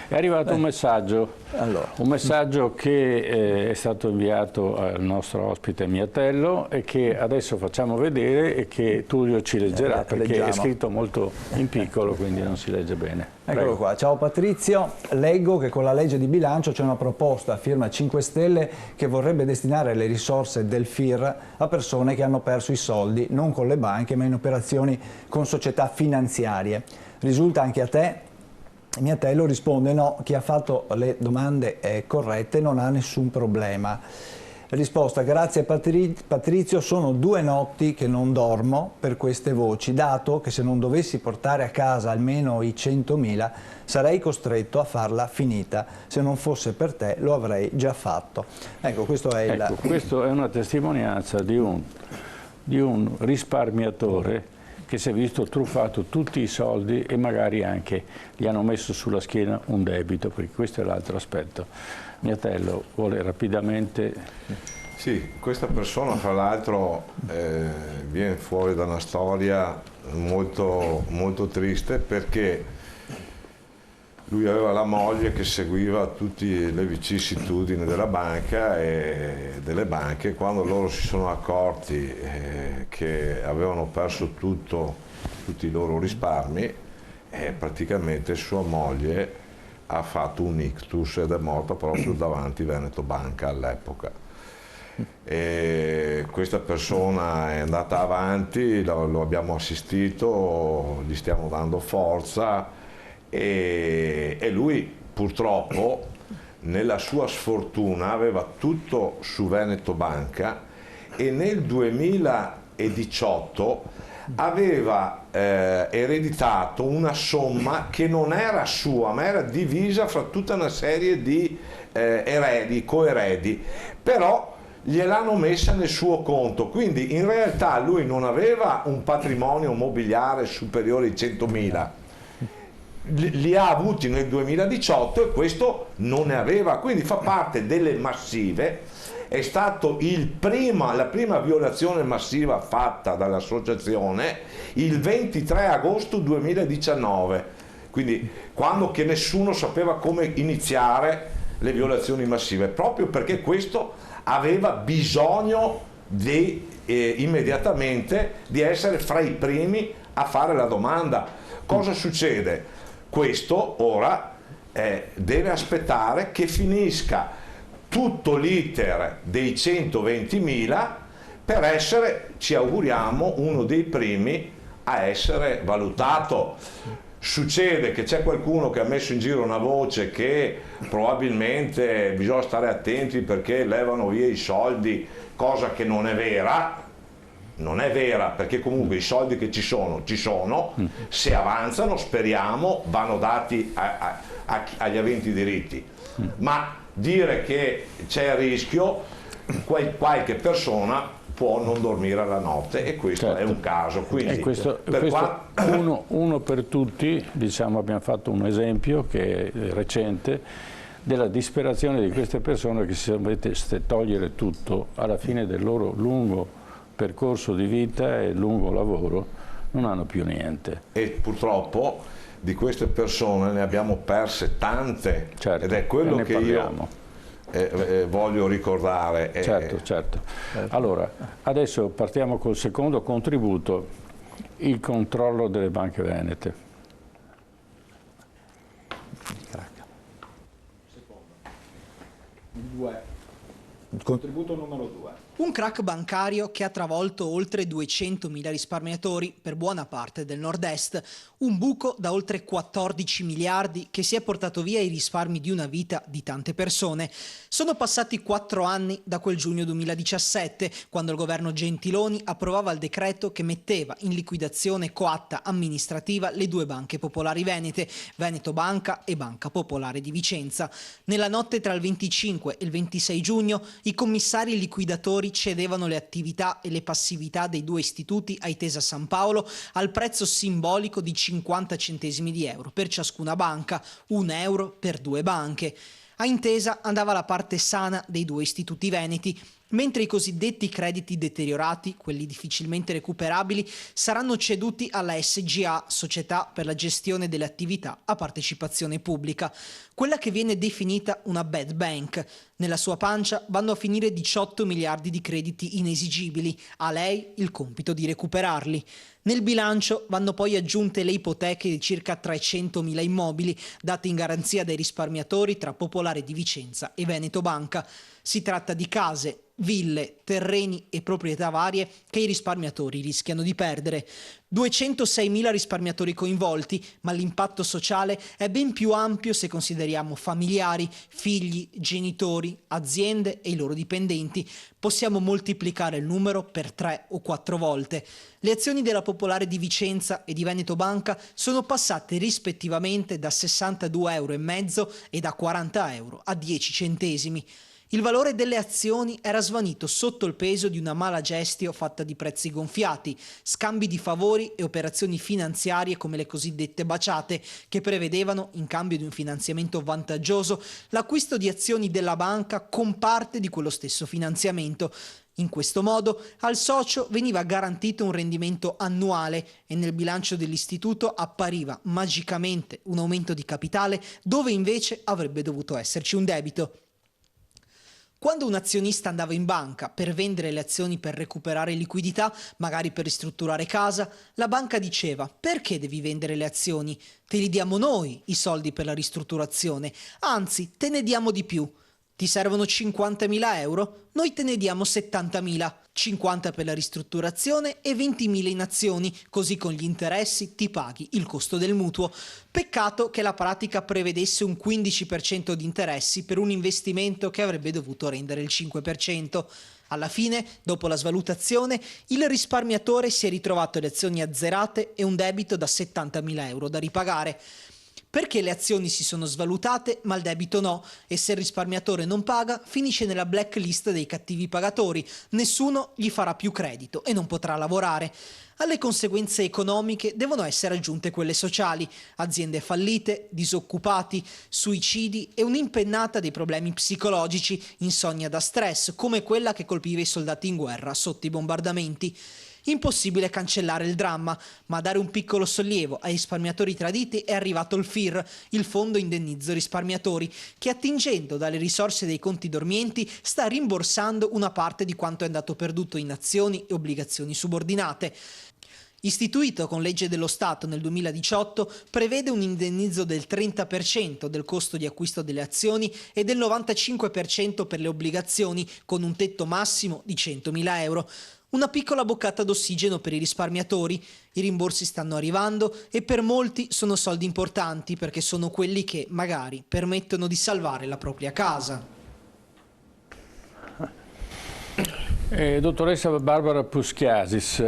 È arrivato un messaggio che è stato inviato al nostro ospite Miatello e che adesso facciamo vedere e che Tullio ci leggerà perché è scritto molto in piccolo, quindi non si legge bene. Eccolo qua. Ciao Patrizio, leggo che con la legge di bilancio c'è una proposta a firma 5 Stelle che vorrebbe destinare le risorse del FIR a persone che hanno perso i soldi, non con le banche ma in operazioni con società finanziarie. Risulta anche a te? Miatello risponde no, chi ha fatto le domande corrette non ha nessun problema. Risposta, grazie Patrizio, sono 2 notti che non dormo per queste voci, dato che se non dovessi portare a casa almeno i 100.000 sarei costretto a farla finita, se non fosse per te lo avrei già fatto. Ecco, questo è questo è una testimonianza di un risparmiatore che si è visto truffato tutti i soldi e magari anche gli hanno messo sulla schiena un debito, perché questo è l'altro aspetto. Miatello vuole rapidamente... Sì, questa persona fra l'altro viene fuori da una storia molto, molto triste, perché lui aveva la moglie che seguiva tutte le vicissitudini della banca e delle banche. Quando loro si sono accorti che avevano perso tutti i loro risparmi, praticamente sua moglie ha fatto un ictus ed è morta proprio davanti Veneto Banca all'epoca. E questa persona è andata avanti, lo abbiamo assistito, gli stiamo dando forza e lui purtroppo nella sua sfortuna aveva tutto su Veneto Banca e nel 2018 aveva ereditato una somma che non era sua ma era divisa fra tutta una serie di eredi, coeredi, però gliel'hanno messa nel suo conto, quindi in realtà lui non aveva un patrimonio mobiliare superiore ai 100.000, li ha avuti nel 2018 e questo non ne aveva, quindi fa parte delle massive. È stato la prima violazione massiva fatta dall'associazione il 23 agosto 2019, quindi quando che nessuno sapeva come iniziare le violazioni massive, proprio perché questo aveva bisogno immediatamente di essere fra i primi a fare la domanda. Cosa succede? Questo ora deve aspettare che finisca tutto l'iter dei 120.000 per essere, ci auguriamo, uno dei primi a essere valutato. Succede che c'è qualcuno che ha messo in giro una voce che probabilmente bisogna stare attenti perché levano via i soldi, cosa che non è vera. Non è vera, perché comunque i soldi che ci sono, se avanzano, speriamo, vanno dati agli aventi diritti. Ma dire che c'è il rischio, qualche persona può non dormire la notte e questo è un caso. Quindi, uno per tutti, diciamo, abbiamo fatto un esempio che è recente della disperazione di queste persone che si dovete togliere tutto alla fine del loro lungo percorso di vita e lungo lavoro, non hanno più niente. E purtroppo di queste persone ne abbiamo perse tante, certo, ed è quello che parliamo. Io voglio ricordare. Certo. Allora, adesso partiamo col secondo contributo, il controllo delle banche venete. Il contributo numero 2. Un crack bancario che ha travolto oltre 200.000 risparmiatori per buona parte del nord-est, un buco da oltre 14 miliardi che si è portato via i risparmi di una vita di tante persone. Sono passati 4 anni da quel giugno 2017, quando il governo Gentiloni approvava il decreto che metteva in liquidazione coatta amministrativa le 2 banche popolari venete, Veneto Banca e Banca Popolare di Vicenza. Nella notte tra il 25 e il 26 giugno i commissari liquidatori cedevano le attività e le passività dei 2 istituti a Intesa San Paolo al prezzo simbolico di 50 centesimi di euro per ciascuna banca, 1 euro per 2 banche. A Intesa andava la parte sana dei 2 istituti veneti. mentre i cosiddetti crediti deteriorati, quelli difficilmente recuperabili, saranno ceduti alla SGA, Società per la gestione delle attività a partecipazione pubblica, quella che viene definita una bad bank. Nella sua pancia vanno a finire 18 miliardi di crediti inesigibili, a lei il compito di recuperarli. Nel bilancio vanno poi aggiunte le ipoteche di circa 300.000 immobili date in garanzia dai risparmiatori tra Popolare di Vicenza e Veneto Banca. Si tratta di case, ville, terreni e proprietà varie che i risparmiatori rischiano di perdere. 206.000 risparmiatori coinvolti, ma l'impatto sociale è ben più ampio se consideriamo familiari, figli, genitori, aziende e i loro dipendenti. Possiamo moltiplicare il numero per 3 o 4 volte. Le azioni della Popolare di Vicenza e di Veneto Banca sono passate rispettivamente da 62,5 € e da 40 € a 10 centesimi. Il valore delle azioni era svanito sotto il peso di una mala gestio fatta di prezzi gonfiati, scambi di favori e operazioni finanziarie come le cosiddette baciate, che prevedevano, in cambio di un finanziamento vantaggioso, l'acquisto di azioni della banca con parte di quello stesso finanziamento. In questo modo al socio veniva garantito un rendimento annuale e nel bilancio dell'istituto appariva magicamente un aumento di capitale dove invece avrebbe dovuto esserci un debito. Quando un azionista andava in banca per vendere le azioni per recuperare liquidità, magari per ristrutturare casa, la banca diceva: perché devi vendere le azioni? Te li diamo noi i soldi per la ristrutturazione, anzi te ne diamo di più. Ti servono 50.000 euro? Noi te ne diamo 70.000, 50 per la ristrutturazione e 20.000 in azioni, così con gli interessi ti paghi il costo del mutuo. Peccato che la pratica prevedesse un 15% di interessi per un investimento che avrebbe dovuto rendere il 5%. Alla fine, dopo la svalutazione, il risparmiatore si è ritrovato le azioni azzerate e un debito da 70.000 euro da ripagare. Perché le azioni si sono svalutate ma il debito no, e se il risparmiatore non paga finisce nella blacklist dei cattivi pagatori, nessuno gli farà più credito e non potrà lavorare. Alle conseguenze economiche devono essere aggiunte quelle sociali: aziende fallite, disoccupati, suicidi e un'impennata dei problemi psicologici, insonnia da stress, come quella che colpiva i soldati in guerra sotto i bombardamenti. Impossibile cancellare il dramma, ma a dare un piccolo sollievo ai risparmiatori traditi è arrivato il FIR, il Fondo Indennizzo Risparmiatori, che attingendo dalle risorse dei conti dormienti sta rimborsando una parte di quanto è andato perduto in azioni e obbligazioni subordinate. Istituito con legge dello Stato nel 2018, prevede un indennizzo del 30% del costo di acquisto delle azioni e del 95% per le obbligazioni, con un tetto massimo di 100.000 euro. Una piccola boccata d'ossigeno per i risparmiatori. I rimborsi stanno arrivando e per molti sono soldi importanti perché sono quelli che magari permettono di salvare la propria casa. Dottoressa Barbara Puschiasis,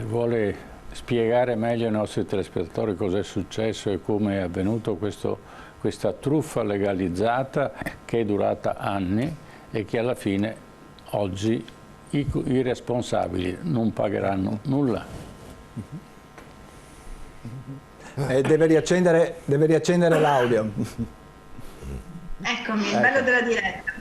vuole spiegare meglio ai nostri telespettatori cosa è successo e come è avvenuto questa truffa legalizzata che è durata anni e che alla fine oggi i responsabili non pagheranno nulla. Deve riaccendere l'audio. Eccomi, il bello della diretta.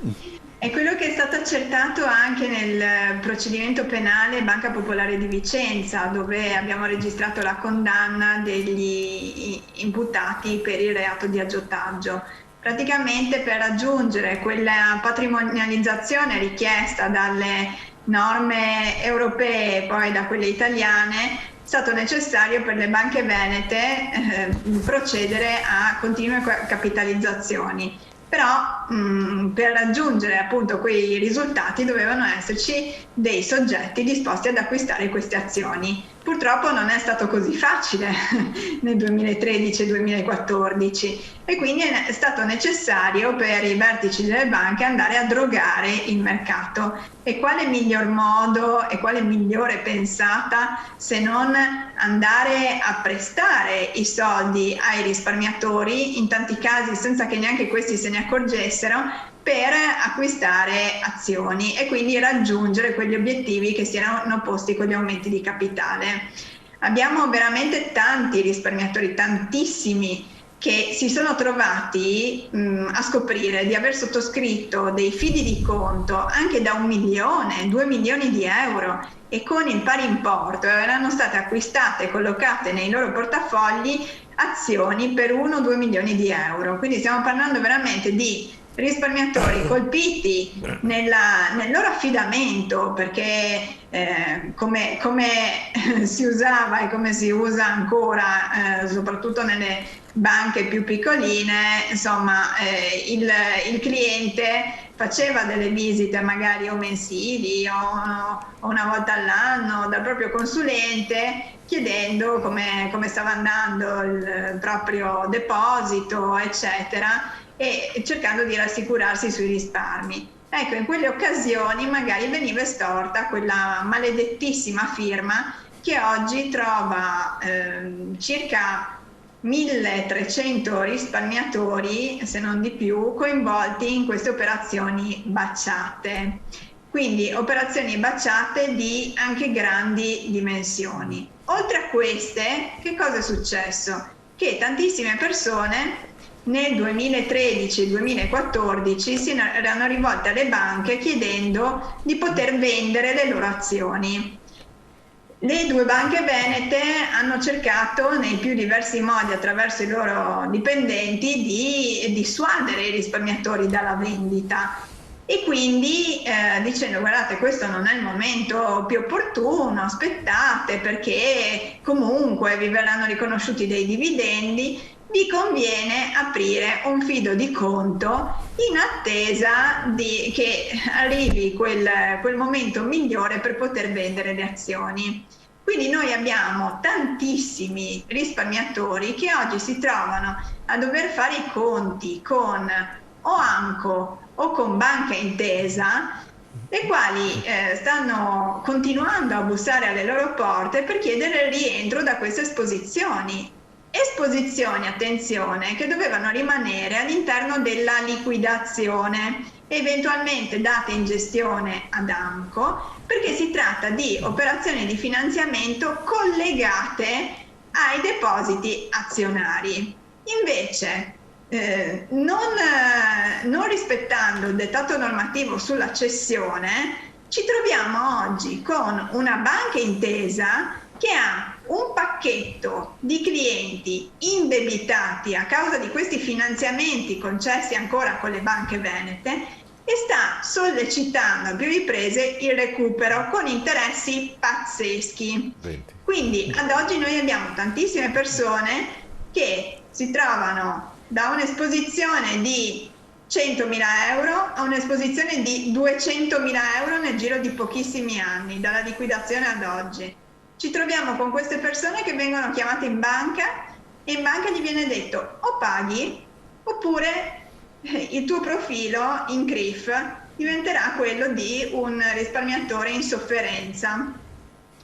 È quello che è stato accertato anche nel procedimento penale Banca Popolare di Vicenza, dove abbiamo registrato la condanna degli imputati per il reato di aggiotaggio. Praticamente per raggiungere quella patrimonializzazione richiesta dalle norme europee e poi da quelle italiane, è stato necessario per le banche venete procedere a continue capitalizzazioni. Però per raggiungere appunto quei risultati dovevano esserci dei soggetti disposti ad acquistare queste azioni. Purtroppo non è stato così facile nel 2013 e 2014 e quindi è stato necessario per i vertici delle banche andare a drogare il mercato. E quale miglior modo e quale migliore pensata se non andare a prestare i soldi ai risparmiatori, in tanti casi senza che neanche questi se ne accorgessero, per acquistare azioni e quindi raggiungere quegli obiettivi che si erano posti con gli aumenti di capitale. Abbiamo veramente tanti risparmiatori, tantissimi, che si sono trovati a scoprire di aver sottoscritto dei fidi di conto anche da 1 milione, 2 milioni di euro, e con il pari importo erano state acquistate e collocate nei loro portafogli azioni per 1-2 milioni di euro. Quindi stiamo parlando veramente di risparmiatori colpiti nel loro affidamento, perché come si usava e come si usa ancora, soprattutto nelle banche più piccoline, insomma, il cliente faceva delle visite magari o mensili o una volta all'anno dal proprio consulente, chiedendo come stava andando il proprio deposito, eccetera, e cercando di rassicurarsi sui risparmi. Ecco, in quelle occasioni magari veniva estorta quella maledettissima firma che oggi trova circa 1300 risparmiatori, se non di più, coinvolti in queste operazioni baciate. Quindi operazioni baciate di anche grandi dimensioni. Oltre a queste, che cosa è successo? Che tantissime persone nel 2013 e 2014 si erano rivolte alle banche chiedendo di poter vendere le loro azioni. Le 2 banche venete hanno cercato nei più diversi modi, attraverso i loro dipendenti, di dissuadere i risparmiatori dalla vendita, e quindi dicendo: guardate, questo non è il momento più opportuno, aspettate, perché comunque vi verranno riconosciuti dei dividendi, vi conviene aprire un fido di conto in attesa che arrivi quel momento migliore per poter vendere le azioni. Quindi noi abbiamo tantissimi risparmiatori che oggi si trovano a dover fare i conti con o Anco o con Banca Intesa, le quali stanno continuando a bussare alle loro porte per chiedere il rientro da queste esposizioni. Esposizioni, attenzione, che dovevano rimanere all'interno della liquidazione, eventualmente date in gestione ad Anco, perché si tratta di operazioni di finanziamento collegate ai depositi azionari. Invece, non rispettando il dettato normativo sulla cessione, ci troviamo oggi con una Banca Intesa che ha un pacchetto di clienti indebitati a causa di questi finanziamenti concessi ancora con le banche venete e sta sollecitando a più riprese il recupero con interessi pazzeschi. Quindi ad oggi noi abbiamo tantissime persone che si trovano da un'esposizione di 100.000 euro a un'esposizione di 200.000 euro nel giro di pochissimi anni, dalla liquidazione ad oggi. Ci troviamo con queste persone che vengono chiamate in banca e in banca gli viene detto: o paghi oppure il tuo profilo in CRIF diventerà quello di un risparmiatore in sofferenza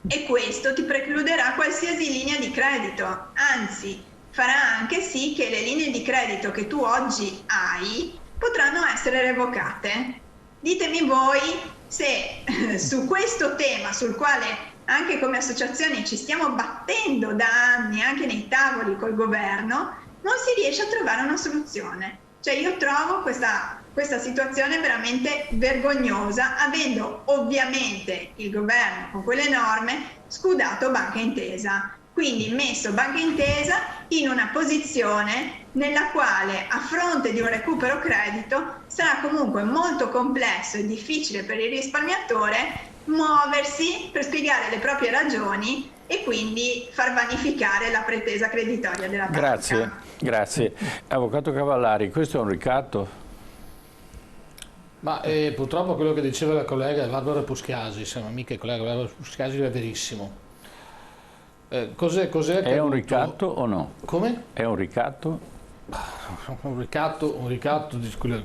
e questo ti precluderà qualsiasi linea di credito, anzi farà anche sì che le linee di credito che tu oggi hai potranno essere revocate. Ditemi voi se su questo tema, sul quale anche come associazioni ci stiamo battendo da anni, anche nei tavoli col governo, non si riesce a trovare una soluzione. Cioè io trovo questa situazione veramente vergognosa, avendo ovviamente il governo con quelle norme scudato Banca Intesa, quindi messo Banca Intesa in una posizione nella quale, a fronte di un recupero credito, sarà comunque molto complesso e difficile per il risparmiatore muoversi per spiegare le proprie ragioni e quindi far vanificare la pretesa creditoria della banca. Grazie, grazie. Avvocato Cavallari, questo è un ricatto? Ma purtroppo quello che diceva la collega Barbara Puscasi, insomma, mica il collega Barbara Puscasi, è verissimo. Cos'è È un ricatto o no? Come? È un ricatto? Un ricatto di quello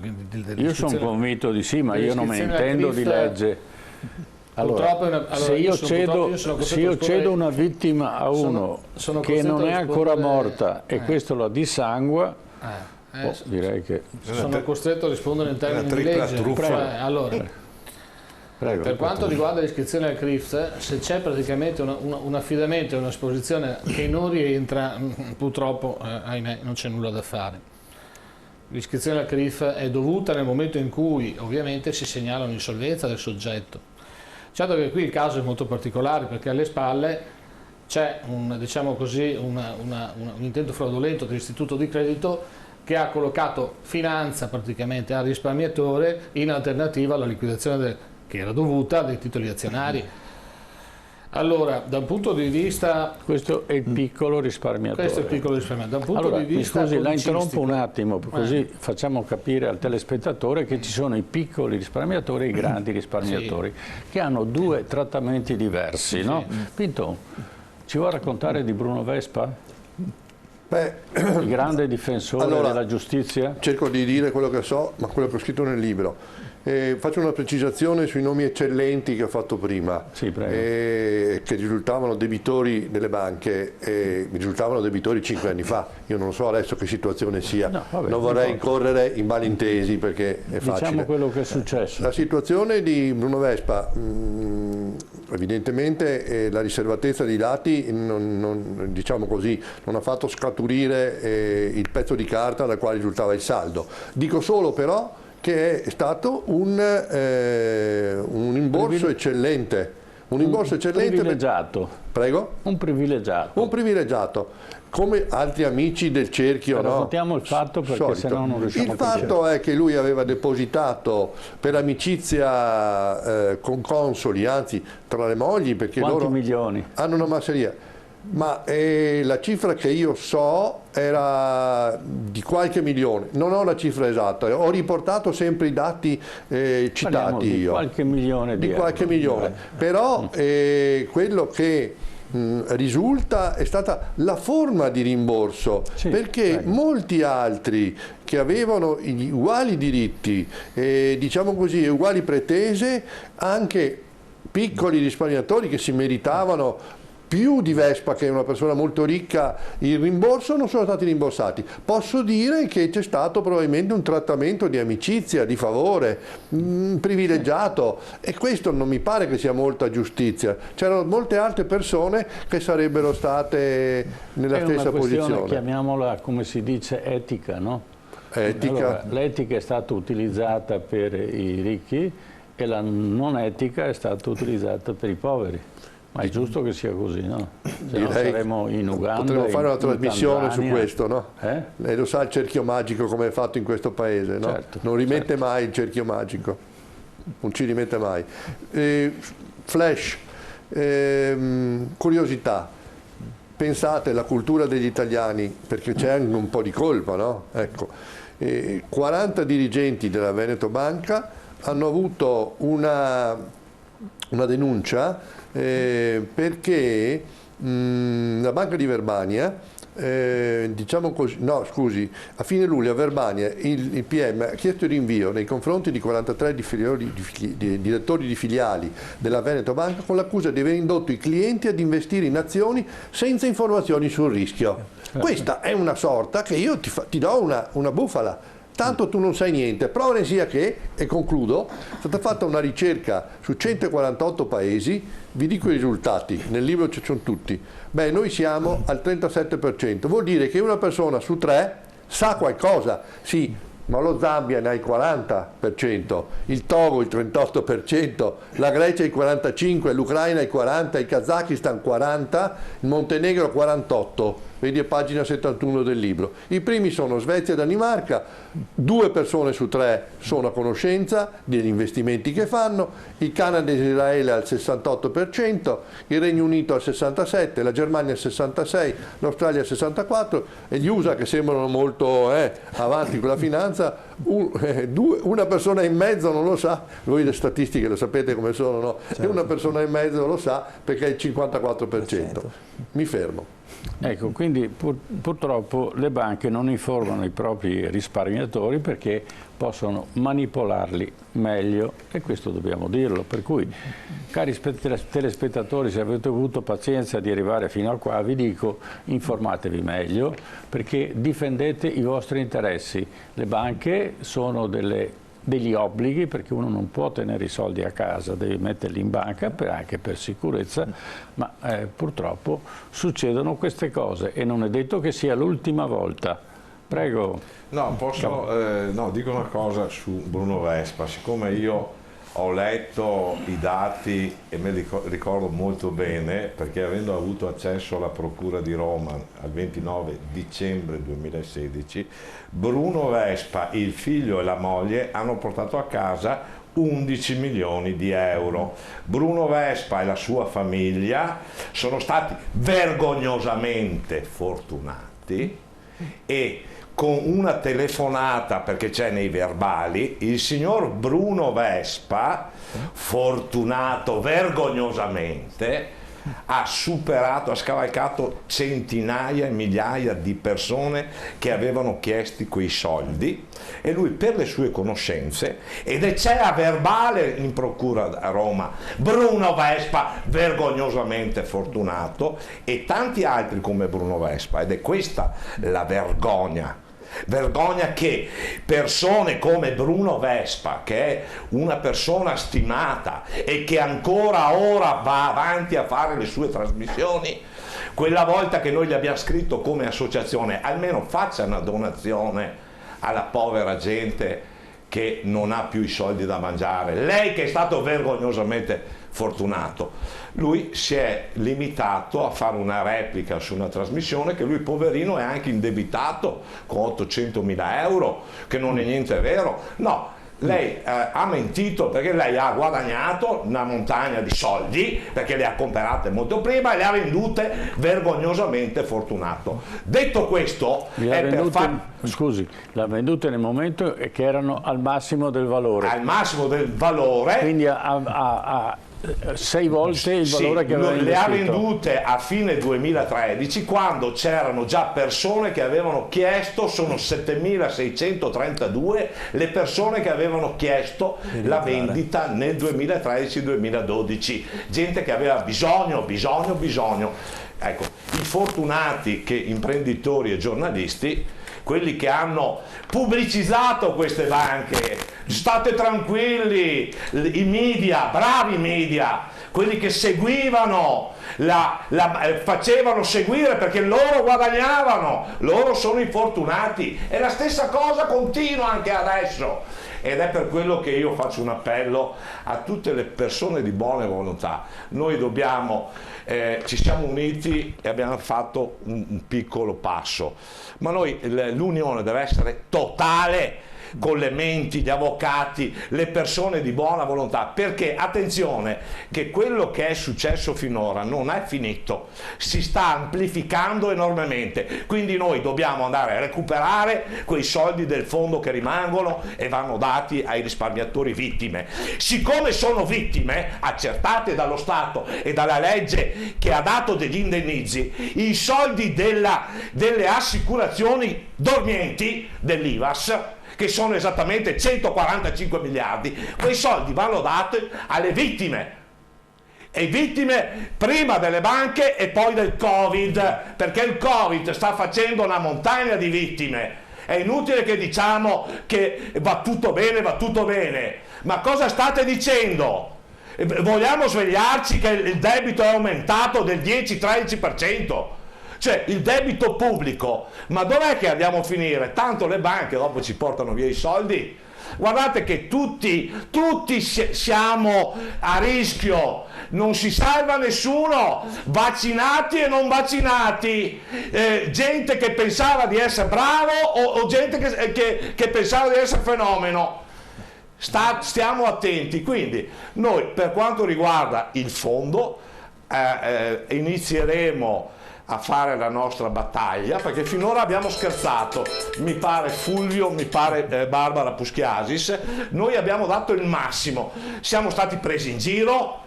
io sono convinto di sì, ma io non me ne intendo di legge. Allora, se io cedo una vittima a uno che non è ancora morta e questo la dissangua, direi che sono costretto a rispondere in termini di legge. Allora, Prego, per quanto riguarda l'iscrizione al CRIF, se c'è praticamente un affidamento e un'esposizione che non rientra, purtroppo, ahimè, non c'è nulla da fare. L'iscrizione al CRIF è dovuta nel momento in cui ovviamente si segnala un'insolvenza del soggetto. Certo che qui il caso è molto particolare perché alle spalle c'è diciamo così, un intento fraudolento dell'istituto di credito che ha collocato finanza praticamente al risparmiatore in alternativa alla liquidazione che era dovuta dei titoli azionari. Allora, da un punto di vista... Questo è il piccolo risparmiatore. Questo è il piccolo risparmiatore. Da un punto di vista mi scusi, la interrompo un attimo, così facciamo capire al telespettatore che ci sono i piccoli risparmiatori e i grandi risparmiatori, che hanno due trattamenti diversi, no? Pinto, ci vuoi raccontare di Bruno Vespa? Beh, il grande difensore della giustizia? Cerco di dire quello che so, ma quello che ho scritto nel libro. Faccio una precisazione sui nomi eccellenti che ho fatto prima, sì, che risultavano debitori delle banche, mi risultavano debitori 5 anni fa. Io non so adesso che situazione sia, no, vabbè, non vorrei incorrere in malintesi perché è facile. Diciamo quello che è successo. La situazione di Bruno Vespa, evidentemente la riservatezza dei dati diciamo così, non ha fatto scaturire il pezzo di carta dal quale risultava il saldo. Dico solo però che è stato un rimborso eccellente. Un rimborso eccellente. Privilegiato. Prego? Un privilegiato. Un privilegito. Come altri amici del cerchio. Raccontiamo il fatto perché sennò non riusciamo a capire. Il fatto è che lui aveva depositato per amicizia con consoli, anzi tra le mogli, perché quanti loro milioni? Hanno una masseria. Ma la cifra che io so era di qualche milione, non ho la cifra esatta, ho riportato sempre i dati citati di io. Qualche milione di qualche milione. Però quello che risulta è stata la forma di rimborso, sì, perché molti altri che avevano gli uguali diritti, diciamo così, uguali pretese, anche piccoli risparmiatori che si meritavano più di Vespa, che è una persona molto ricca, il rimborso, non sono stati rimborsati. Posso dire che c'è stato probabilmente un trattamento di amicizia, di favore, privilegiato, e questo non mi pare che sia molta giustizia. C'erano molte altre persone che sarebbero state nella stessa posizione. Chiamiamola, come si dice, etica, no? Etica. Allora, l'etica è stata utilizzata per i ricchi e la non etica è stata utilizzata per i poveri. Ma è giusto che sia così, no? Se no saremo in Uganda. Potremmo fare una trasmissione su questo, no? Lei lo sa il cerchio magico come è fatto in questo paese, no? Certo, non rimette mai il cerchio magico, non ci rimette mai. Flash, curiosità, pensate alla cultura degli italiani, perché c'è anche un po' di colpa, no? Ecco, 40 dirigenti della Veneto Banca hanno avuto una denuncia perché la Banca di Verbania, diciamo così, no scusi, a fine luglio a Verbania il PM ha chiesto il rinvio nei confronti di 43 direttori di filiali della Veneto Banca con l'accusa di aver indotto i clienti ad investire in azioni senza informazioni sul rischio. Questa è una sorta che io ti do una bufala. Tanto tu non sai niente, prova ne sia che, e concludo, è stata fatta una ricerca su 148 paesi, vi dico i risultati, nel libro ci sono tutti. Beh, noi siamo al 37%, vuol dire che una persona su 3 sa qualcosa, sì, ma lo Zambia ne ha il 40%, il Togo il 38%, la Grecia il 45%, l'Ucraina il 40%, il Kazakistan il 40%, il Montenegro 48%. Vedi a pagina 71 del libro. I primi sono Svezia e Danimarca, 2 persone su 3 sono a conoscenza degli investimenti che fanno, il Canada e Israele al 68%, il Regno Unito al 67%, la Germania al 66%, l'Australia al 64% e gli USA, che sembrano molto avanti con la finanza, una persona in mezzo non lo sa, voi le statistiche lo sapete come sono, no? Certo. E una persona in mezzo lo sa perché è il 54%. Mi fermo. Ecco, quindi purtroppo le banche non informano i propri risparmiatori perché possono manipolarli meglio, e questo dobbiamo dirlo. Per cui, cari telespettatori, se avete avuto pazienza di arrivare fino a qua, vi dico: informatevi meglio perché difendete i vostri interessi. Le banche sono delle degli obblighi, perché uno non può tenere i soldi a casa, deve metterli in banca anche per sicurezza, ma purtroppo succedono queste cose e non è detto che sia l'ultima volta. Prego. No, dico una cosa su Bruno Vespa, siccome io ho letto i dati e me li ricordo molto bene, perché avendo avuto accesso alla Procura di Roma al 29 dicembre 2016, Bruno Vespa, il figlio e la moglie hanno portato a casa 11 milioni di euro. Bruno Vespa e la sua famiglia sono stati vergognosamente fortunati e con una telefonata, perché c'è nei verbali, il signor Bruno Vespa, fortunato vergognosamente, ha scavalcato centinaia e migliaia di persone che avevano chiesto quei soldi, e lui, per le sue conoscenze, ed c'è a verbale in procura a Roma, Bruno Vespa vergognosamente fortunato, e tanti altri come Bruno Vespa, ed è questa la vergogna che persone come Bruno Vespa, che è una persona stimata e che ancora ora va avanti a fare le sue trasmissioni, quella volta che noi gli abbiamo scritto come associazione, almeno faccia una donazione alla povera gente che non ha più i soldi da mangiare. Lei che è stato vergognosamente fortunato, lui si è limitato a fare una replica su una trasmissione che lui, poverino, è anche indebitato con 800.000 euro, che non è niente vero. No, lei ha mentito, perché lei ha guadagnato una montagna di soldi, perché le ha comprate molto prima e le ha vendute vergognosamente fortunato. Detto questo, scusi, l'ha vendute nel momento che erano al massimo del valore. Al massimo del valore. Quindi a 6 volte il valore che aveva investito. Le ha vendute a fine 2013, quando c'erano già persone che avevano chiesto, sono 7.632 le persone che avevano chiesto la vendita nel 2013-2012, gente che aveva bisogno. Ecco, i fortunati che imprenditori e giornalisti, quelli che hanno pubblicizzato queste banche, state tranquilli, i media, bravi media, quelli che seguivano, facevano seguire perché loro guadagnavano, loro sono i fortunati, e la stessa cosa continua anche adesso. Ed è per quello che io faccio un appello a tutte le persone di buona volontà. Noi ci siamo uniti e abbiamo fatto un piccolo passo, ma l'unione deve essere totale, con le menti, gli avvocati, le persone di buona volontà, perché attenzione che quello che è successo finora non è finito, si sta amplificando enormemente, quindi noi dobbiamo andare a recuperare quei soldi del fondo che rimangono e vanno dati ai risparmiatori vittime. Siccome sono vittime accertate dallo Stato e dalla legge che ha dato degli indennizzi, i soldi delle assicurazioni dormienti dell'IVAS, che sono esattamente 145 miliardi, quei soldi vanno dati alle vittime, e vittime prima delle banche e poi del Covid, perché il Covid sta facendo una montagna di vittime. È inutile che diciamo che va tutto bene, ma cosa state dicendo? Vogliamo svegliarci che il debito è aumentato del 10-13%? Cioè il debito pubblico, ma dov'è che andiamo a finire? Tanto le banche dopo ci portano via i soldi. Guardate che tutti siamo a rischio, non si salva nessuno, vaccinati e non vaccinati, gente che pensava di essere bravo o gente che pensava di essere fenomeno. Stiamo attenti. Quindi noi, per quanto riguarda il fondo, inizieremo a fare la nostra battaglia, perché finora abbiamo scherzato, mi pare Fulvio, mi pare Barbara Puschiasis, noi abbiamo dato il massimo, siamo stati presi in giro,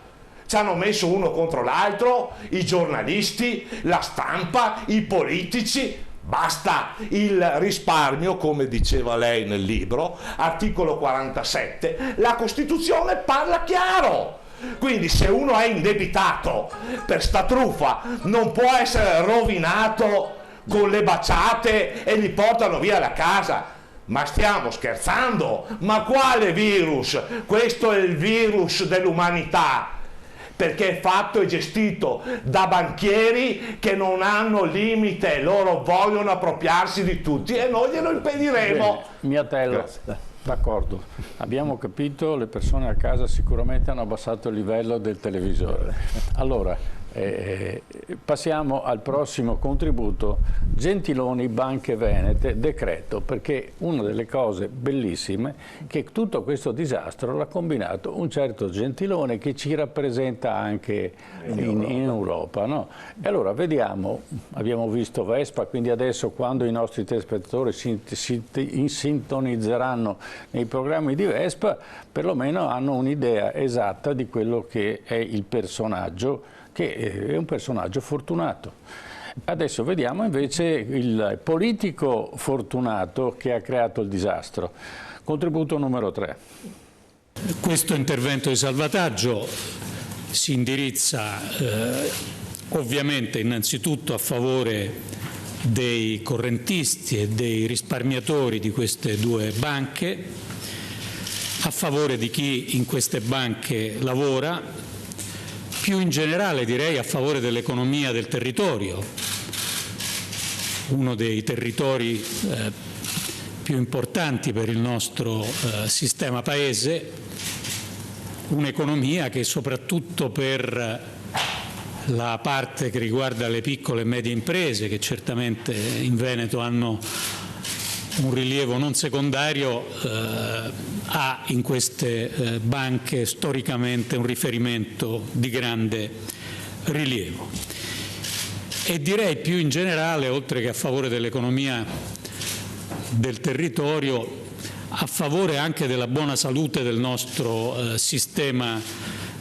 ci hanno messo uno contro l'altro, i giornalisti, la stampa, i politici. Basta il risparmio, come diceva lei nel libro, articolo 47, la Costituzione parla chiaro. Quindi se uno è indebitato per sta truffa non può essere rovinato con le baciate e gli portano via la casa. Ma stiamo scherzando? Ma quale virus? Questo è il virus dell'umanità, perché è fatto e gestito da banchieri che non hanno limite, loro vogliono appropriarsi di tutti e noi glielo impediremo. Bene, Miatello, d'accordo, abbiamo capito, le persone a casa sicuramente hanno abbassato il livello del televisore. Allora, passiamo al prossimo contributo. Gentiloni Banche Venete, decreto, perché una delle cose bellissime è che tutto questo disastro l'ha combinato un certo Gentiloni che ci rappresenta anche in Europa, no? E allora vediamo, abbiamo visto Vespa, quindi adesso quando i nostri telespettatori si sintonizzeranno nei programmi di Vespa, perlomeno hanno un'idea esatta di quello che è il personaggio, che è un personaggio fortunato. Adesso vediamo invece il politico fortunato che ha creato il disastro. Contributo numero 3. Questo intervento di salvataggio si indirizza ovviamente innanzitutto a favore dei correntisti e dei risparmiatori di queste due banche, a favore di chi in queste banche lavora, più in generale direi a favore dell'economia del territorio, uno dei territori più importanti per il nostro sistema paese, un'economia che soprattutto per la parte che riguarda le piccole e medie imprese, che certamente in Veneto hanno un rilievo non secondario, ha in queste banche storicamente un riferimento di grande rilievo. E direi più in generale, oltre che a favore dell'economia del territorio, a favore anche della buona salute del nostro sistema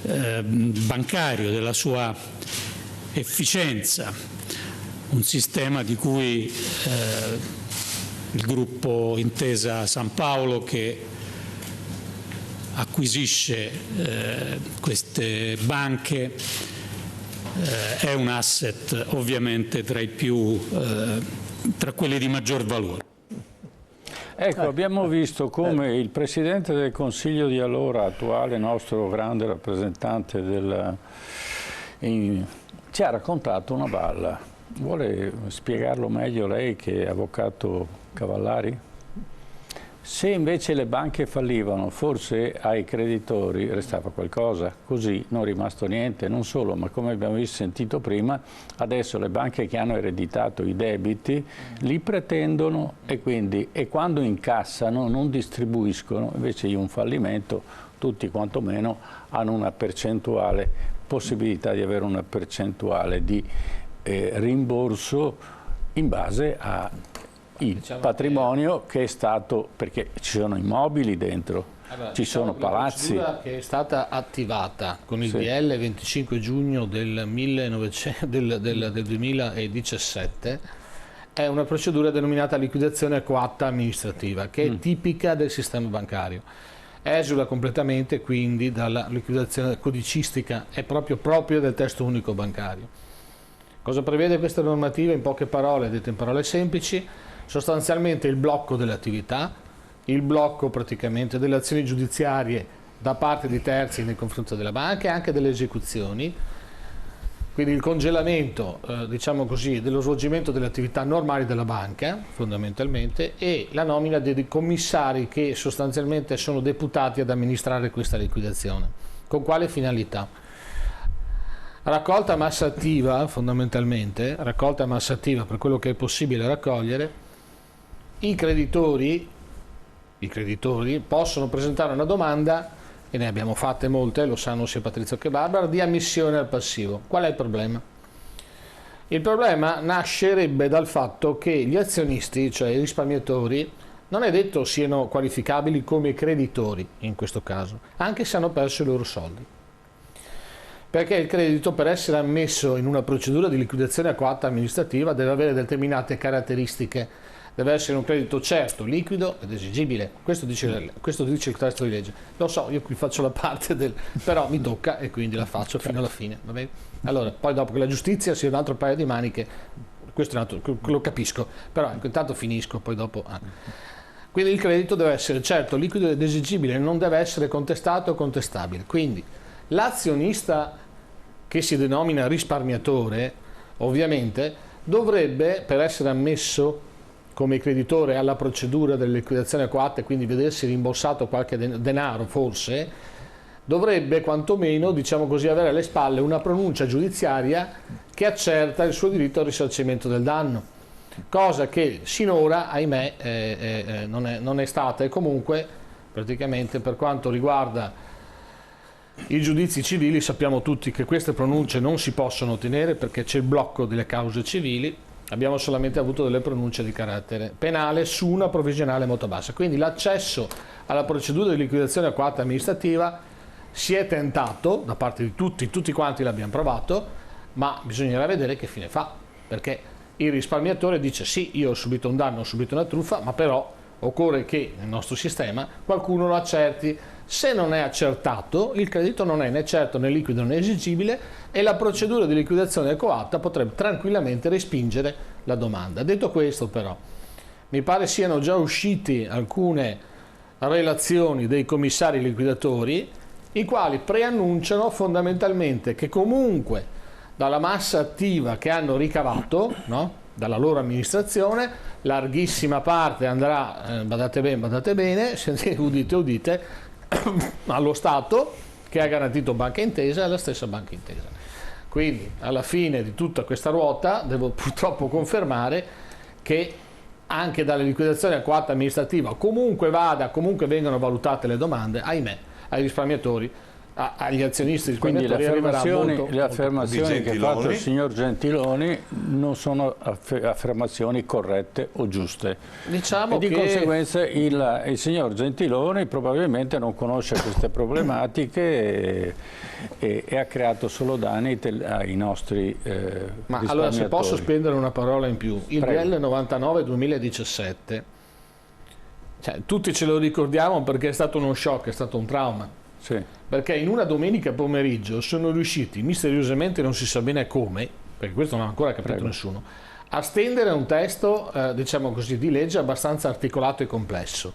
bancario, della sua efficienza, un sistema di cui il gruppo Intesa San Paolo, che acquisisce queste banche, è un asset ovviamente tra quelli di maggior valore. Ecco, abbiamo visto come il Presidente del Consiglio di allora, attuale nostro grande rappresentante ci ha raccontato una balla. Vuole spiegarlo meglio lei che è avvocato Cavallari? Se invece le banche fallivano, forse ai creditori restava qualcosa, così non è rimasto niente, non solo, ma come abbiamo sentito prima, adesso le banche che hanno ereditato i debiti li pretendono e quando incassano non distribuiscono, invece di un fallimento tutti quantomeno hanno una percentuale, possibilità di avere una percentuale di rimborso in base a il patrimonio che è stato, perché ci sono immobili dentro, ci sono palazzi. La procedura che è stata attivata con il DL 25 giugno del 2017 è una procedura denominata liquidazione coatta amministrativa, che è tipica del sistema bancario. Esula completamente quindi dalla liquidazione codicistica, è proprio del testo unico bancario. Cosa prevede questa normativa? In poche parole, dette in parole semplici, sostanzialmente il blocco delle attività, il blocco praticamente delle azioni giudiziarie da parte di terzi nei confronti della banca e anche delle esecuzioni, quindi il congelamento diciamo così, dello svolgimento delle attività normali della banca fondamentalmente, e la nomina dei commissari che sostanzialmente sono deputati ad amministrare questa liquidazione. Con quale finalità? Raccolta massa attiva fondamentalmente, raccolta massa attiva per quello che è possibile raccogliere. I creditori possono presentare una domanda, e ne abbiamo fatte molte, lo sanno sia Patrizio che Barbara, di ammissione al passivo. Qual è il problema? Il problema nascerebbe dal fatto che gli azionisti, cioè i risparmiatori, non è detto siano qualificabili come creditori in questo caso, anche se hanno perso i loro soldi. Perché il credito, per essere ammesso in una procedura di liquidazione coatta amministrativa, deve avere determinate caratteristiche. Deve essere un credito certo, liquido ed esigibile. Questo dice il testo di legge. Lo so, io qui faccio la parte però mi tocca e quindi la faccio fino alla fine. Va bene? Allora, poi dopo che la giustizia sia un altro paio di maniche, questo è un altro, lo capisco, però intanto finisco, poi dopo... Quindi il credito deve essere certo liquido ed esigibile, non deve essere contestato o contestabile. Quindi l'azionista che si denomina risparmiatore, ovviamente, dovrebbe, per essere ammesso come creditore alla procedura della liquidazione coatta e quindi vedersi rimborsato qualche denaro, forse, dovrebbe quantomeno, diciamo così, avere alle spalle una pronuncia giudiziaria che accerta il suo diritto al risarcimento del danno, cosa che sinora, ahimè, non è stata, e comunque praticamente per quanto riguarda i giudizi civili sappiamo tutti che queste pronunce non si possono ottenere perché c'è il blocco delle cause civili, abbiamo solamente avuto delle pronunce di carattere penale su una provvisionale molto bassa, quindi l'accesso alla procedura di liquidazione coatta amministrativa si è tentato da parte di tutti quanti l'abbiamo provato, ma bisognerà vedere che fine fa, perché il risparmiatore dice sì, io ho subito un danno, ho subito una truffa, ma però occorre che nel nostro sistema qualcuno lo accerti. Se non è accertato, il credito non è né certo né liquido né esigibile e la procedura di liquidazione coatta potrebbe tranquillamente respingere la domanda. Detto questo, però, mi pare siano già uscite alcune relazioni dei commissari liquidatori, i quali preannunciano fondamentalmente che comunque dalla massa attiva che hanno ricavato, no? Dalla loro amministrazione, larghissima parte andrà, badate bene, udite, allo Stato, che ha garantito Banca Intesa e alla stessa Banca Intesa. Quindi alla fine di tutta questa ruota devo purtroppo confermare che anche dalle liquidazioni coatta amministrativa comunque vengano valutate le domande, ahimè, ai risparmiatori, agli azionisti risparmiatori. Quindi le affermazioni che ha fatto il signor Gentiloni non sono affermazioni corrette o giuste. Diciamo e di conseguenza il signor Gentiloni probabilmente non conosce queste problematiche e ha creato solo danni ai nostri Ma allora, se posso spendere una parola in più, il DL 99-2017, cioè, tutti ce lo ricordiamo perché è stato uno shock, è stato un trauma. Sì. Perché in una domenica pomeriggio sono riusciti, misteriosamente non si sa bene come, perché questo non ha ancora capito nessuno, a stendere un testo, diciamo così, di legge abbastanza articolato e complesso.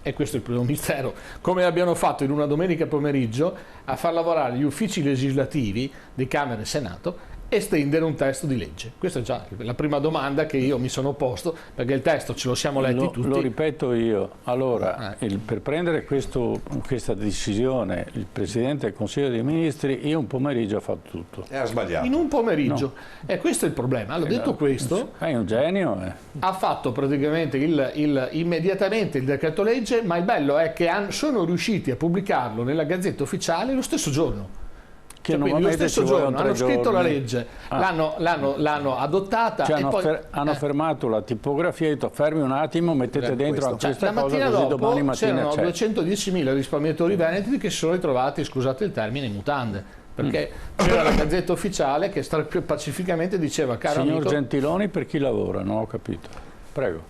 E questo è il primo mistero. Come abbiano fatto in una domenica pomeriggio a far lavorare gli uffici legislativi di Camera e Senato e stendere un testo di legge? Questa è già la prima domanda che io mi sono posto, perché il testo ce lo siamo letti tutti. Lo ripeto io. Allora, per prendere questa decisione, il Presidente del Consiglio dei Ministri, io un pomeriggio ho fatto tutto. E ha sbagliato. In un pomeriggio. No. E questo è il problema. Allora, detto questo, è un genio. Ha fatto praticamente immediatamente il decreto legge, ma il bello è che sono riusciti a pubblicarlo nella Gazzetta Ufficiale lo stesso giorno. Che quindi lo stesso giorno hanno scritto la legge, l'hanno adottata, cioè e poi hanno fermato la tipografia e detto fermi un attimo, mettete dentro anche questa la cosa, mattina così dopo domani mattina c'erano c'è. 210.000 risparmiatori veneti che si sono ritrovati, scusate il termine, in mutande, perché c'era la Gazzetta Ufficiale che pacificamente diceva: caro Signor amico, Gentiloni, per chi lavora? Non ho capito. Prego.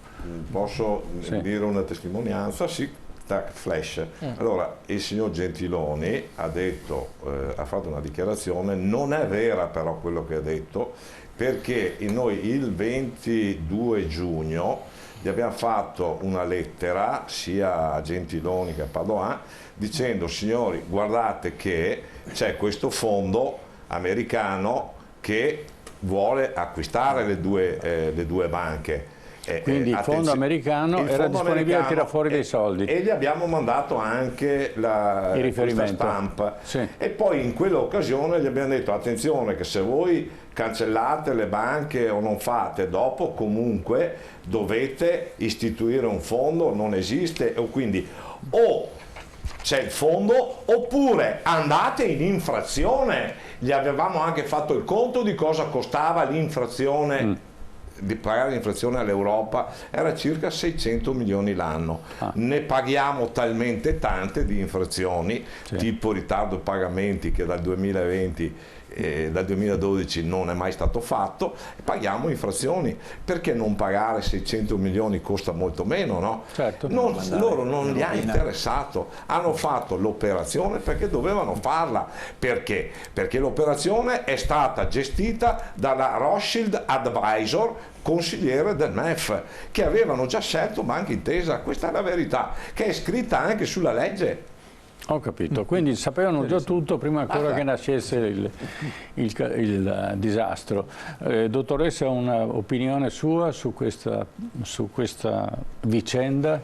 Posso dire una testimonianza? Sì. Flash. Allora, il signor Gentiloni ha detto, ha fatto una dichiarazione, non è vera però quello che ha detto, perché noi il 22 giugno gli abbiamo fatto una lettera sia a Gentiloni che a Padoan dicendo: signori, guardate che c'è questo fondo americano che vuole acquistare le due banche. Quindi il fondo americano era disponibile a tirare fuori dei soldi. E gli abbiamo mandato anche il riferimento stampa. Sì. E poi in quell'occasione gli abbiamo detto: attenzione che se voi cancellate le banche o non fate, dopo comunque dovete istituire un fondo, non esiste, o quindi o c'è il fondo oppure andate in infrazione. Gli avevamo anche fatto il conto di cosa costava l'infrazione. Di pagare l'infrazione all'Europa era circa 600 milioni l'anno. Ne paghiamo talmente tante di infrazioni, tipo ritardo pagamenti, che dal 2020 dal 2012 non è mai stato fatto, paghiamo infrazioni. Perché non pagare 600 milioni costa molto meno, no? Certo. Loro non gli ha interessato, hanno fatto l'operazione perché dovevano farla. Perché? Perché l'operazione è stata gestita dalla Rothschild Advisor, consigliere del MEF, che avevano già scelto Banca Intesa. Questa è la verità, che è scritta anche sulla legge. Ho capito, quindi sapevano già tutto prima ancora che nascesse il disastro. Dottoressa, un'opinione sua su questa vicenda?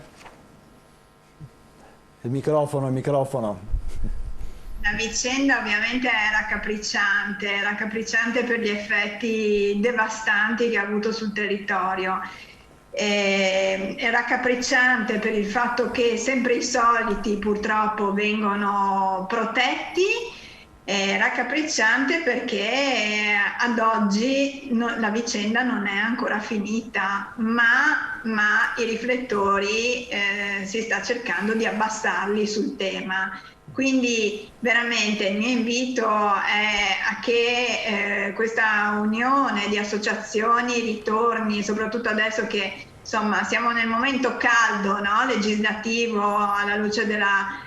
Il microfono. La vicenda ovviamente è raccapricciante per gli effetti devastanti che ha avuto sul territorio. È raccapricciante per il fatto che sempre i soliti purtroppo vengono protetti, è raccapricciante perché ad oggi la vicenda non è ancora finita, ma i riflettori si sta cercando di abbassarli sul tema. Quindi veramente il mio invito è a che questa unione di associazioni ritorni, soprattutto adesso che insomma siamo nel momento caldo, no? Legislativo, alla luce della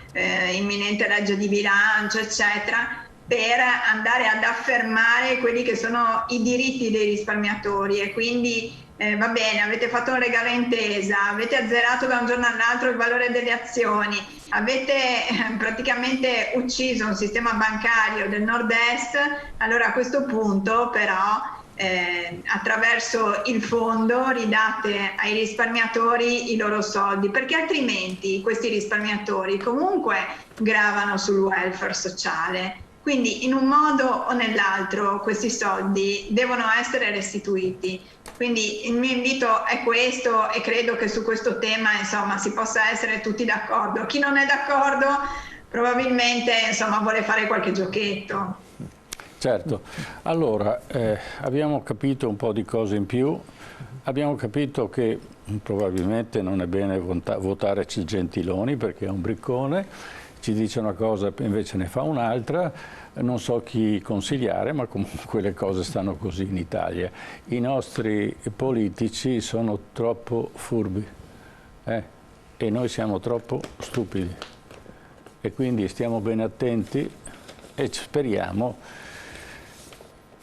imminente legge di bilancio, eccetera, per andare ad affermare quelli che sono i diritti dei risparmiatori. E quindi va bene, avete fatto un regalo Intesa, avete azzerato da un giorno all'altro il valore delle azioni, avete praticamente ucciso un sistema bancario del nord-est. Allora a questo punto però attraverso il fondo ridate ai risparmiatori i loro soldi, perché altrimenti questi risparmiatori comunque gravano sul welfare sociale. Quindi in un modo o nell'altro questi soldi devono essere restituiti. Quindi il mio invito è questo, e credo che su questo tema insomma si possa essere tutti d'accordo. Chi non è d'accordo probabilmente insomma vuole fare qualche giochetto. Certo, allora abbiamo capito un po' di cose in più, abbiamo capito che probabilmente non è bene votare Gentiloni perché è un briccone, ci dice una cosa invece ne fa un'altra, non so chi consigliare, ma comunque le cose stanno così in Italia. I nostri politici sono troppo furbi e noi siamo troppo stupidi e quindi stiamo bene attenti e speriamo.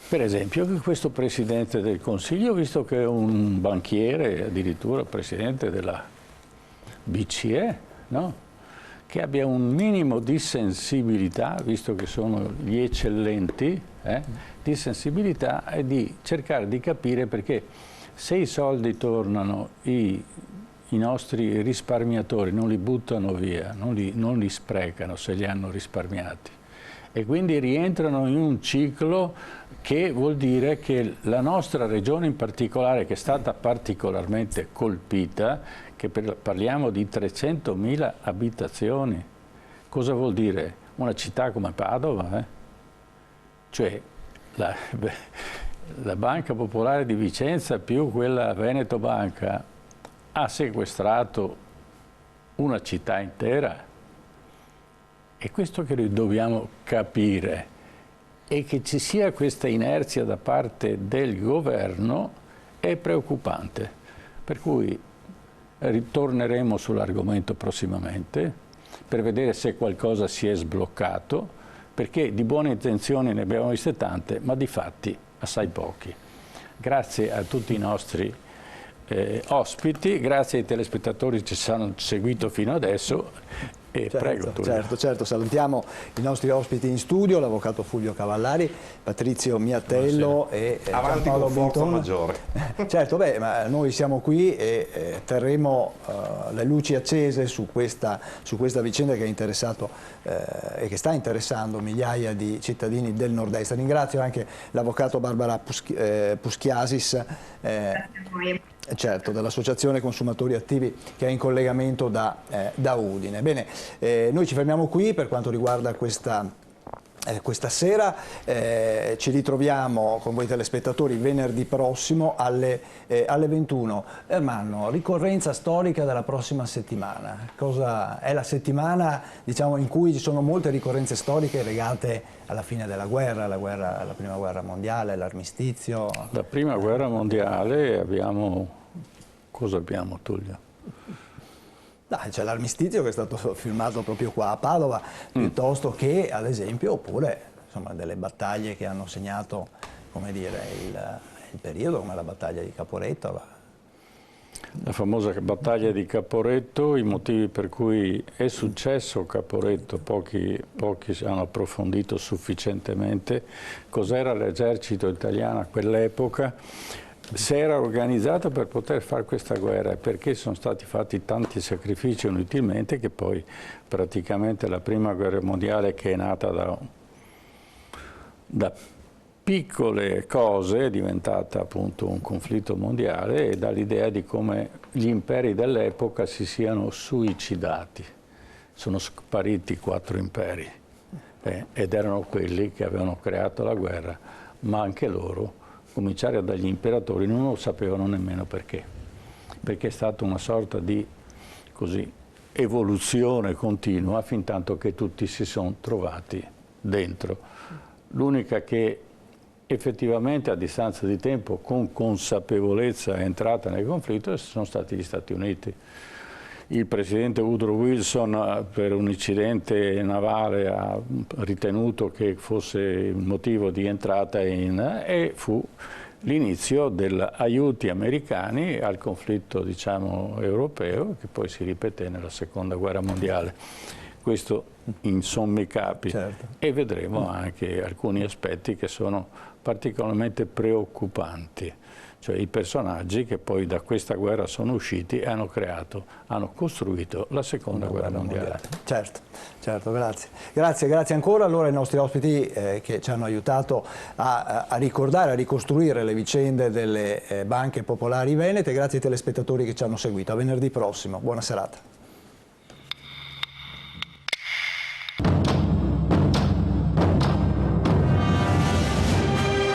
Per esempio che questo Presidente del Consiglio, visto che è un banchiere, addirittura Presidente della BCE, no? Che abbia un minimo di sensibilità, visto che sono gli eccellenti, di sensibilità e di cercare di capire perché se i soldi tornano, i nostri risparmiatori non li buttano via, non li sprecano se li hanno risparmiati. E quindi rientrano in un ciclo che vuol dire che la nostra regione in particolare, che è stata particolarmente colpita, che parliamo di 300.000 abitazioni, cosa vuol dire? Una città come Padova? Cioè la Banca Popolare di Vicenza più quella Veneto Banca ha sequestrato una città intera. È questo che noi dobbiamo capire, e che ci sia questa inerzia da parte del governo è preoccupante. Per cui ritorneremo sull'argomento prossimamente per vedere se qualcosa si è sbloccato, perché di buone intenzioni ne abbiamo viste tante, ma di fatti assai pochi. Grazie a tutti i nostri ospiti, grazie ai telespettatori che ci hanno seguito fino adesso. Prego, certo, salutiamo i nostri ospiti in studio, l'avvocato Fulvio Cavallari, Patrizio Miatello e Giampaolo Bonton. Maggiore. Certo, ma noi siamo qui e terremo le luci accese su questa vicenda che ha interessato e che sta interessando migliaia di cittadini del nord-est. Ringrazio anche l'avvocato Barbara Puschiasis, certo, dell'Associazione Consumatori Attivi, che è in collegamento da Udine. Bene, noi ci fermiamo qui per quanto riguarda questa questa sera ci ritroviamo con voi telespettatori venerdì prossimo alle 21. Ermanno, ricorrenza storica della prossima settimana. Cosa è la settimana, diciamo, in cui ci sono molte ricorrenze storiche legate alla fine della guerra, alla prima guerra mondiale, l'armistizio? La prima guerra mondiale cosa abbiamo, Tullio? C'è l'armistizio che è stato firmato proprio qua a Padova, piuttosto che, ad esempio, oppure insomma, delle battaglie che hanno segnato, come dire, il periodo, come la battaglia di Caporetto. La famosa battaglia di Caporetto, i motivi per cui è successo Caporetto, pochi hanno approfondito sufficientemente cos'era l'esercito italiano a quell'epoca, se era organizzato per poter fare questa guerra e perché sono stati fatti tanti sacrifici inutilmente, che poi praticamente la prima guerra mondiale, che è nata da piccole cose, è diventata appunto un conflitto mondiale, e dall'idea di come gli imperi dell'epoca si siano suicidati. Sono spariti 4 imperi ed erano quelli che avevano creato la guerra, ma anche loro, cominciare dagli imperatori, non lo sapevano nemmeno perché è stata una sorta di evoluzione continua fin tanto che tutti si sono trovati dentro. L'unica che effettivamente a distanza di tempo con consapevolezza è entrata nel conflitto sono stati gli Stati Uniti. Il presidente Woodrow Wilson per un incidente navale ha ritenuto che fosse il motivo di entrata e fu l'inizio degli aiuti americani al conflitto, diciamo, europeo, che poi si ripeté nella seconda guerra mondiale. Questo in sommi capi. Certo. E vedremo anche alcuni aspetti che sono particolarmente preoccupanti, cioè i personaggi che poi da questa guerra sono usciti e hanno costruito la seconda guerra mondiale. Certo, grazie. Grazie ancora allora ai nostri ospiti che ci hanno aiutato a ricordare, a ricostruire le vicende delle banche popolari venete, grazie ai telespettatori che ci hanno seguito. A venerdì prossimo, buona serata.